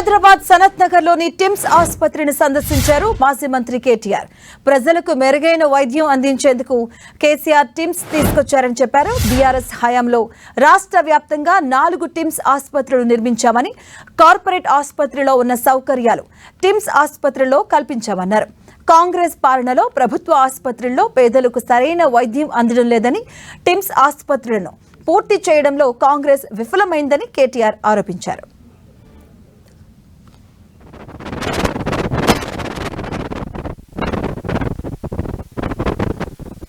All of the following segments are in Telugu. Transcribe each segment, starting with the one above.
హైదరాబాద్ సనత్ నగర్ లోని టిమ్స్ ఆసుపత్రిని సందర్శించారు మాజీ మంత్రి కేటీఆర్. ప్రజలకు మెరుగైన వైద్యం అందించేందుకు కేసీఆర్ టిమ్స్ తీసుకొచ్చారని చెప్పారు. బీఆర్ఎస్ హయాంలో రాష్ట్ర వ్యాప్తంగా 4 టిమ్స్ ఆసుపత్రులు నిర్మించామని, కార్పొరేట్ ఆసుపత్రిలో ఉన్న సౌకర్యాలు టిమ్స్ ఆసుపత్రిలో కల్పించామన్నారు. కాంగ్రెస్ పాలనలో ప్రభుత్వ ఆసుపత్రుల్లో పేదలకు సరైన వైద్యం అందడం లేదని, టిమ్స్ ఆసుపత్రులను పూర్తి చేయడంలో కాంగ్రెస్ విఫలమైందని కేటీఆర్ ఆరోపించారు.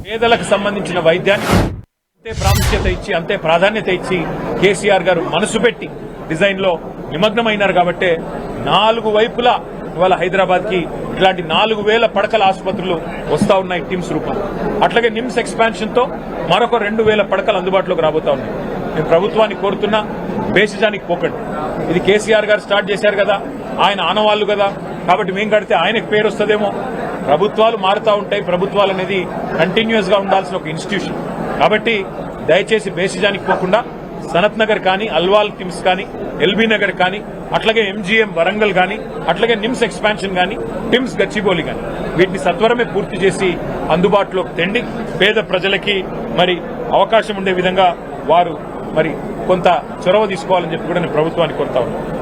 పేదలకు సంబంధించిన వైద్యాన్ని అంతే ప్రాముఖ్యత ఇచ్చి, అంతే ప్రాధాన్యత ఇచ్చి కేసీఆర్ గారు మనసు పెట్టి డిజైన్ లో నిమగ్నమైనారు. కాబట్టి 4 వైపులా ఇవాళ హైదరాబాద్ కి ఇలాంటి 4000 పడకల ఆసుపత్రులు వస్తా ఉన్నాయి టిమ్స్ రూపంలో. అట్లాగే నిమ్స్ ఎక్స్పాన్షన్ తో మరొక 2000 పడకలు అందుబాటులోకి రాబోతా ఉన్నాయి. మేము ప్రభుత్వాన్ని కోరుతున్నా, బేసిజానికి పోకండి. ఇది కేసీఆర్ గారు స్టార్ట్ చేశారు కదా, ఆయన ఆనవాళ్లు కదా, కాబట్టి మేము కడితే ఆయనకు పేరు వస్తుందేమో. ప్రభుత్వాలు మారుతూ ఉంటాయి. ప్రభుత్వాలు అనేది కంటిన్యూస్ గా ఉండాల్సిన ఒక ఇన్స్టిట్యూషన్. కాబట్టి దయచేసి బేసిజానికి పోకుండా సనత్ నగర్ కానీ, అల్వాల్ టిమ్స్ కానీ, ఎల్బీ నగర్ కానీ, అట్లాగే ఎంజీఎం వరంగల్ కానీ, అట్లాగే నిమ్స్ ఎక్స్పాన్షన్ కానీ, టిమ్స్ గచ్చిబౌలి కానీ వీటిని సత్వరమే పూర్తి చేసి అందుబాటులోకి తెండి పేద ప్రజలకి మరి అవకాశం ఉండే విధంగా వారు మరి కొంత చొరవ తీసుకోవాలని చెప్పి కూడా నేను ప్రభుత్వాన్ని కోరుతా ఉన్నాను.